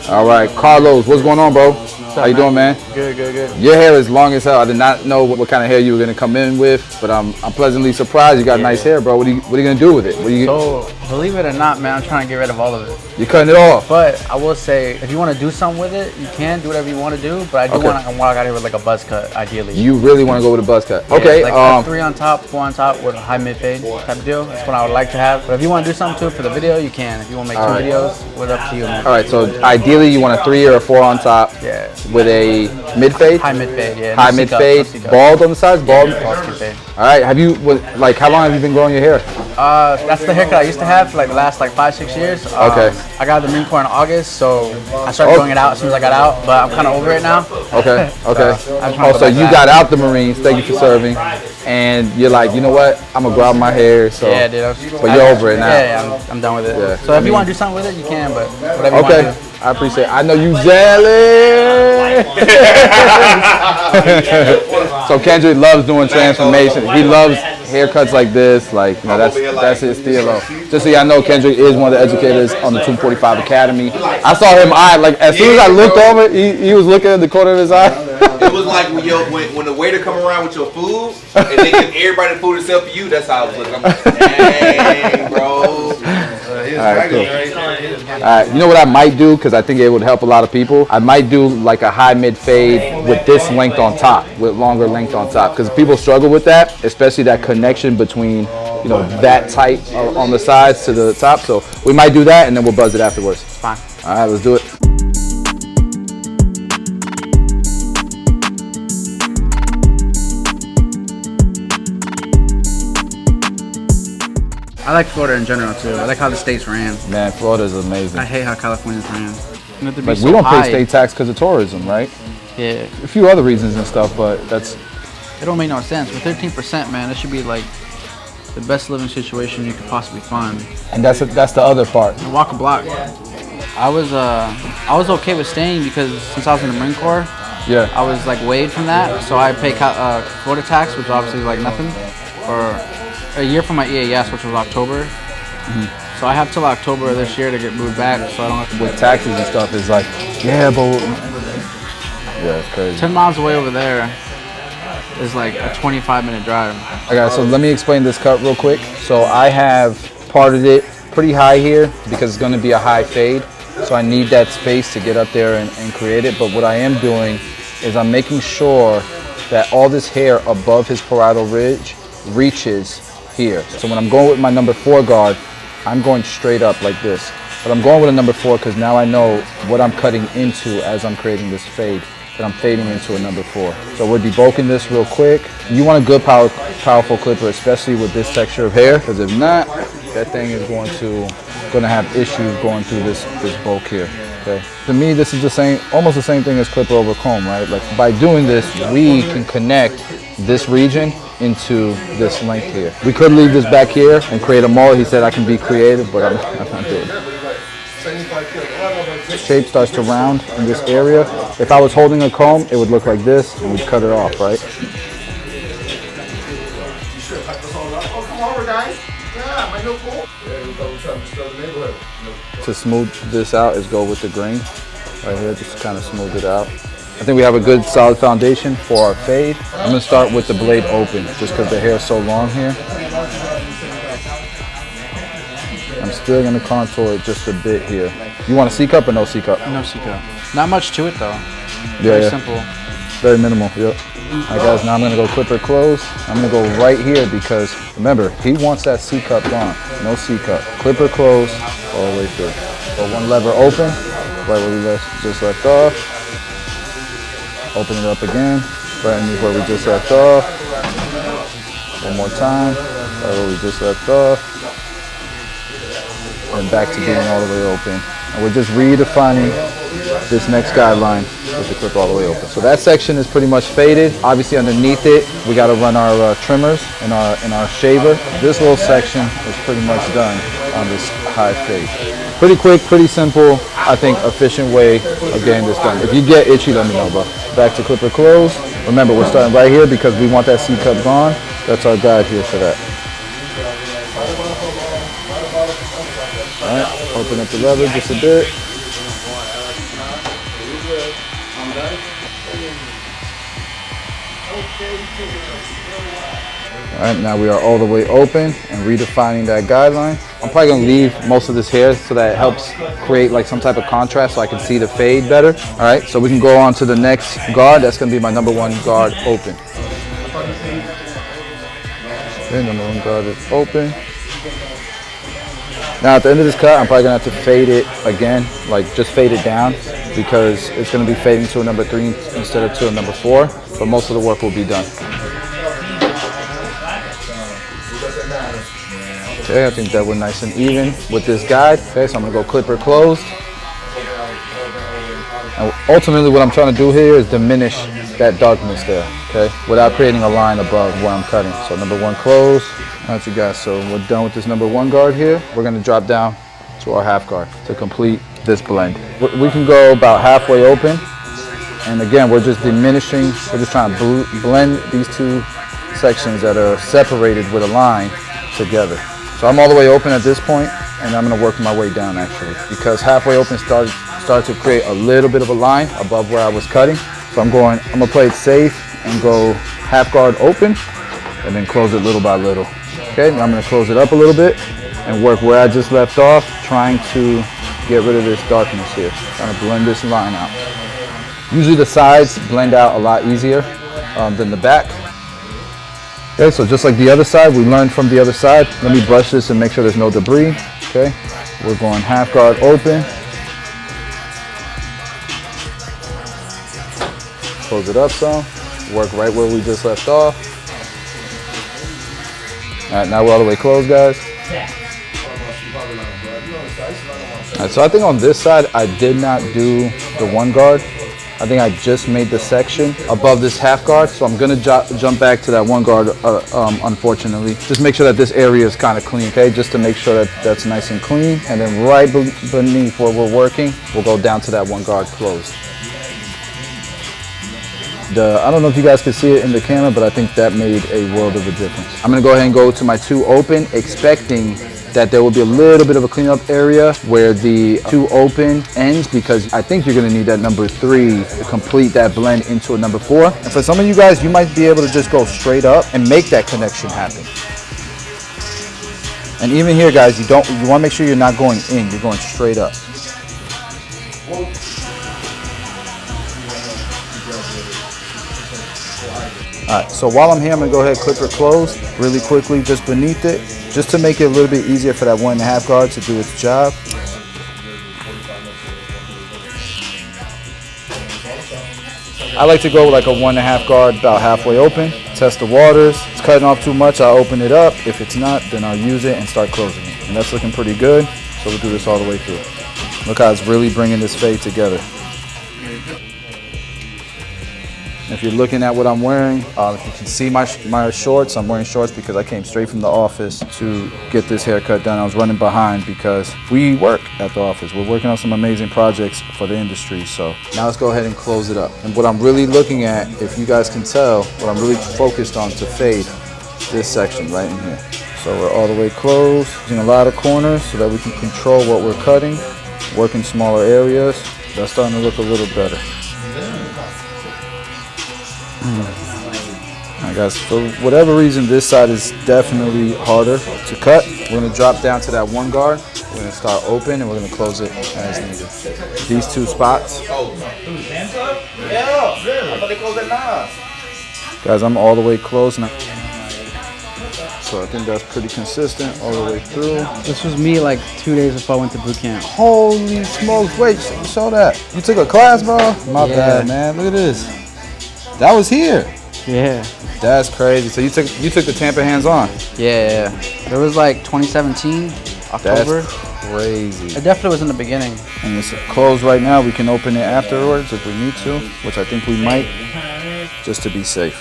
All right, Carlos, what's going on, bro? How you doing, man? Good. Your hair is long as hell. I did not know what kind of hair you were gonna come in with, but I'm pleasantly surprised. You got nice hair, bro. What are you gonna do with it? So, believe it or not, man, I'm trying to get rid of all of it. You're cutting it off. But I will say, if you want to do something with it, you can do whatever you want to do. But I do want to walk out here with like a buzz cut, ideally. You really want to go with a buzz cut? Yeah, Okay. Like 3 on top, 4 on top with a high mid fade type of deal. That's what I would like to have. But if you want to do something to it for the video, you can. If you want to make 2 videos, what's up to you, man. All right. So ideally, you want a 3 or a 4 on top. Yeah. With a mid fade. High mid fade. Yeah. High mid fade. Bald on the sides. Bald. Fade. All right. Have you how long have you been growing your hair? That's the haircut I used to have for like the last 5-6 years. Okay. I got the Marine Corps in August, so I started growing it out as soon as I got out. But I'm kind of over it now. Okay. Okay. So you got out the Marines. Thank you for serving. And you're like, you know what? I'm gonna grow out my hair. So. Yeah, dude. But you're over it now. Yeah, I'm done with it. Yeah. So if you want to do something with it, you can. But whatever you want to do. I appreciate it. I know you jealous. So Kendrick loves doing transformation. He loves haircuts like this. Like, you know, that's his stilo. Just so y'all know, Kendrick is one of the educators on the 245 Academy. I saw him as soon as I looked over, he was looking at the corner of his eye. It was like when the waiter come around with your food and they give everybody the food except for you. That's how I was looking. I'm like, dang, bro. Alright, cool. Alright, you know what I might do, because I think it would help a lot of people? I might do like a high mid fade with this length on top, with longer length on top, because people struggle with that, especially that connection between, you know, that tight on the sides to the top. So we might do that and then we'll buzz it afterwards. Fine. Alright, let's do it. I like Florida in general too. I like how the states ran. Man, Florida's amazing. I hate how California's ran. Like, we don't pay state tax because of tourism, right? Yeah. A few other reasons and stuff, but it don't make no sense. With 13%, man, that should be like the best living situation you could possibly find. And that's the other part. Walk a block. I was okay with staying because since I was in the Marine Corps, yeah, I was like waived from that, so I pay Florida tax, which is obviously like nothing, for a year from my EAS, which was October. So I have till October of this year to get moved back, so I don't have to. With taxes and stuff, it's like, yeah, but it's crazy. 10 miles away over there is like a 25-minute drive. Okay, so let me explain this cut real quick. So I have parted it pretty high here because it's going to be a high fade. So I need that space to get up there and create it. But what I am doing is I'm making sure that all this hair above his parietal ridge reaches here. So when I'm going with my number 4 guard, I'm going straight up like this. But I'm going with a number 4 because now I know what I'm cutting into as I'm creating this fade, that I'm fading into a number 4. So we're debulking this real quick. You want a good powerful clipper, especially with this texture of hair, because if not, that thing is going to have issues going through this bulk here. Okay. To me, this is almost the same thing as clipper over comb, right? Like, by doing this, we can connect this region into this length here. We could leave this back here and create a mullet. He said I can be creative, but I'm not doing it. The shape starts to round in this area. If I was holding a comb, it would look like this, and we'd cut it off, right? To smooth this out is go with the grain right here, just to kind of smooth it out. I think we have a good solid foundation for our fade. I'm gonna start with the blade open, just because the hair is so long here. I'm still gonna contour it just a bit here. You want a C-cup or no C-cup? No C-cup. Not much to it though. Very simple. Very minimal, yep. Alright guys, now I'm gonna go clipper close. I'm gonna go right here because, remember, he wants that C-cup gone. No C-cup. Clipper close all the way through. So one lever open, right where we just left off. Open it up again, right where we just left off. One more time, right where we just left off. And back to being all the way open. And we're just redefining this next guideline with the clip all the way open. So that section is pretty much faded. Obviously underneath it, we got to run our trimmers and our shaver. This little section is pretty much done on this high fade. Pretty quick, pretty simple, I think efficient way of getting this done. If you get itchy, let me know, bro. Back to clipper close. Remember, we're starting right here because we want that C-cup gone. That's our guide here for that. All right, open up the lever just a bit. All right, now we are all the way open and redefining that guideline. I'm probably gonna leave most of this here so that it helps create like some type of contrast so I can see the fade better. All right, so we can go on to the next guard. That's gonna be my number one guard open. Okay, number one guard is open. Now at the end of this cut, I'm probably gonna have to fade it again, like just fade it down because it's gonna be fading to a number 3 instead of to a number 4, but most of the work will be done. Okay, I think that we're nice and even with this guide. Okay, so I'm gonna go clipper closed. And ultimately what I'm trying to do here is diminish that darkness there, okay, without creating a line above where I'm cutting. So number 1 closed. All right, you guys, so we're done with this number 1 guard here. We're gonna drop down to our half guard to complete this blend. We can go about halfway open. And again, we're just diminishing, we're just trying to blend these two sections that are separated with a line together. So I'm all the way open at this point, and I'm gonna work my way down actually, because halfway open started to create a little bit of a line above where I was cutting. So I'm gonna play it safe and go half guard open, and then close it little by little. Okay, now I'm gonna close it up a little bit and work where I just left off, trying to get rid of this darkness here, trying to blend this line out. Usually the sides blend out a lot easier than the back. Okay, so just like the other side, we learned from the other side. Let me brush this and make sure there's no debris. Okay, we're going half guard open. Close it up some. Work right where we just left off. All right, now we're all the way closed, guys. All right, so I think on this side, I did not do the 1 guard. I think I just made the section above this half guard, so I'm gonna jump back to that 1 guard, unfortunately. Just make sure that this area is kind of clean, okay? Just to make sure that that's nice and clean. And then right beneath where we're working, we'll go down to that 1 guard closed. I don't know if you guys can see it in the camera, but I think that made a world of a difference. I'm gonna go ahead and go to my 2 open, expecting that there will be a little bit of a cleanup area where the 2 open ends, because I think you're gonna need that number 3 to complete that blend into a number 4. And for some of you guys, you might be able to just go straight up and make that connection happen. And even here, guys, you wanna make sure you're not going in, you're going straight up. All right, so while I'm here, I'm gonna go ahead and clipper close really quickly just beneath it, just to make it a little bit easier for that 1.5 guard to do its job. I like to go with like a 1.5 guard about halfway open, test the waters. If it's cutting off too much, I'll open it up. If it's not, then I'll use it and start closing it. And that's looking pretty good, so we'll do this all the way through. Look how it's really bringing this fade together. If you're looking at what I'm wearing, if you can see my shorts, I'm wearing shorts because I came straight from the office to get this haircut done. I was running behind because we work at the office. We're working on some amazing projects for the industry. So now let's go ahead and close it up. And what I'm really looking at, if you guys can tell, what I'm really focused on to fade this section right in here. So we're all the way closed, using a lot of corners so that we can control what we're cutting, work in smaller areas. That's starting to look a little better. Alright guys, for whatever reason, this side is definitely harder to cut. We're going to drop down to that 1 guard. We're going to start open and we're going to close it as needed. These 2 spots. Guys, I'm all the way closed now. So I think that's pretty consistent all the way through. This was me like 2 days before I went to boot camp. Holy smokes, wait, show that. You took a class, bro? My bad, man. Look at this. That was here. Yeah. That's crazy. So you took the Tampa hands-on? Yeah. It was like 2017, October. That's crazy. It definitely was in the beginning. And it's closed right now. We can open it afterwards if we need to, which I think we might, just to be safe.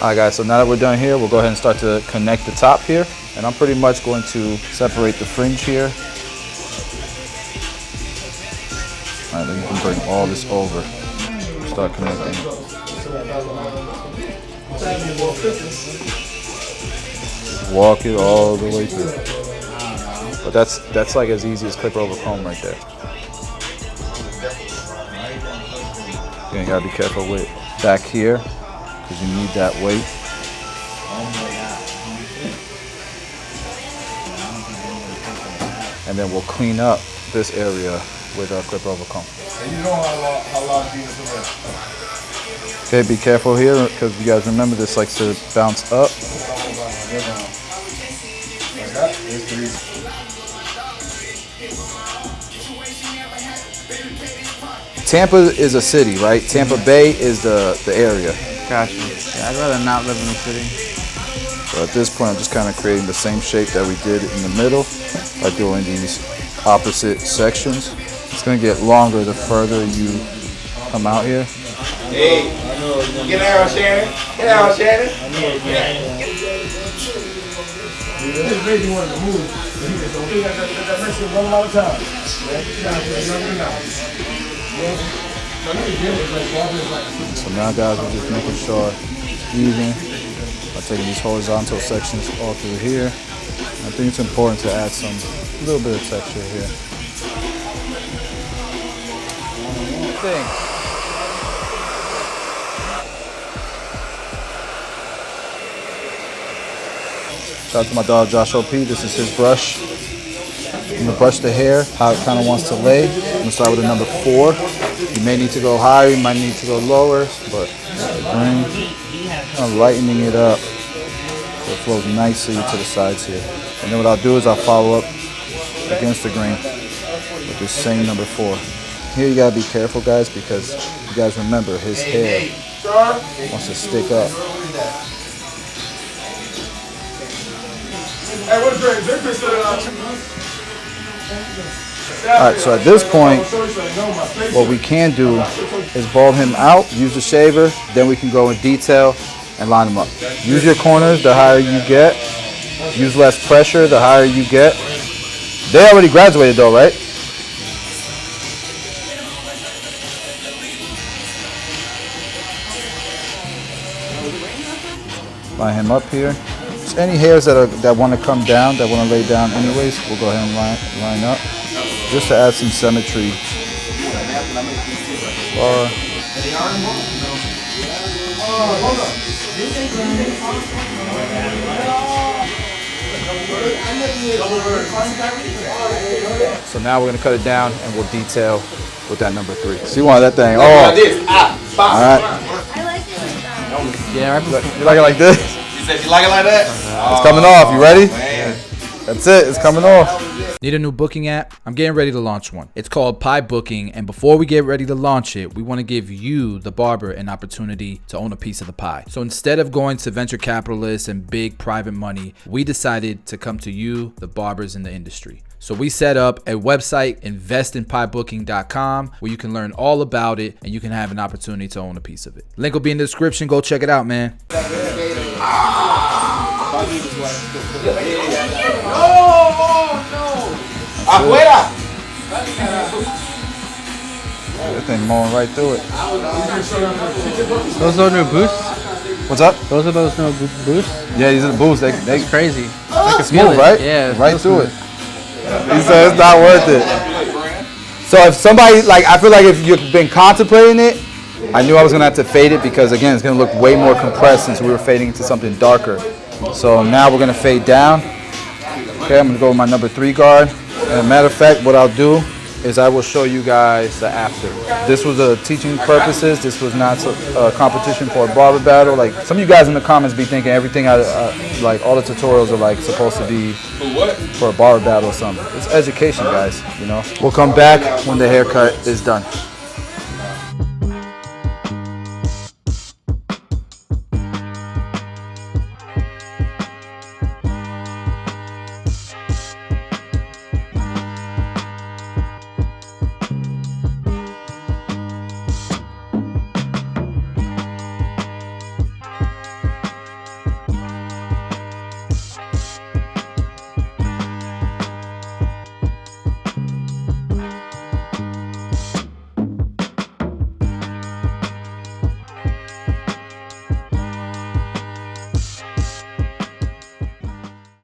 Alright guys, so now that we're done here, we'll go ahead and start to connect the top here. And I'm pretty much going to separate the fringe here. Alright, then you can bring all this over. Start connecting. Walk it all the way through. But that's like as easy as clipper over comb right there. You gotta be careful with back here because you need that weight. And then we'll clean up this area with our clipper over comb. And you know how long these are. Okay, be careful here because you guys remember this likes to bounce up. Tampa is a city, right? Tampa Bay is the area. Gotcha. Yeah, I'd rather not live in the city. So at this point, I'm just kind of creating the same shape that we did in the middle by doing these opposite sections. It's going to get longer the further you come out here. Hey, get out, Shannon. Get out, Shannon. This baby wanted to move. That makes it run a lot of time. So now, guys, we're just making sure it's even by taking these horizontal sections all through here. I think it's important to add a little bit of texture here. Shout out to my dog Josh O.P. This is his brush. I'm gonna brush the hair how it kind of wants to lay. I'm gonna start with a number 4. You may need to go higher, you might need to go lower, but I'm lightening it up so it flows nicely to the sides here. And then what I'll do is I'll follow up against the grain with this same number 4. Here you gotta be careful, guys, because you guys remember his hair wants to stick up. Alright, so at this point, what we can do is bald him out, use the shaver, then we can go in detail and line them up. Use your corners the higher you get. Use less pressure the higher you get. They already graduated though, right? Line him up here. Just any hairs that want to come down, that want to lay down anyways, we'll go ahead and line up. Just to add some symmetry. So now we're going to cut it down and we'll detail with that number 3. So you want that thing. Oh. All right. I like it like that. Yeah, right. You like it like this? You said you like it like that? It's coming off. You ready? Man. That's it. It's coming off. Need a new booking app? I'm getting ready to launch one. It's called Pi Booking, and before we get ready to launch it, we want to give you, the barber, an opportunity to own a piece of the pie. So instead of going to venture capitalists and big private money, we decided to come to you, the barbers in the industry. So we set up a website, investinpibooking.com, where you can learn all about it and you can have an opportunity to own a piece of it. Link will be in the description. Go check it out, man. Afuera! That thing mowing right through it. Those are new boosts? What's up? Those are those new boosts? Yeah, these are the boosts. They That's crazy. smooth, right? Yeah. Right through it. He said it's not worth it. So if somebody, like, I feel like if you've been contemplating it, I knew I was going to have to fade it because, again, it's going to look way more compressed since we were fading into something darker. So now we're going to fade down. Okay, I'm going to go with my number 3 guard. And a matter of fact, what I'll do is I will show you guys the after. This was a teaching purposes. This was not a competition for a barber battle. Like, some of you guys in the comments be thinking everything, like all the tutorials are like supposed to be for a barber battle or something. It's education, guys, you know. We'll come back when the haircut is done.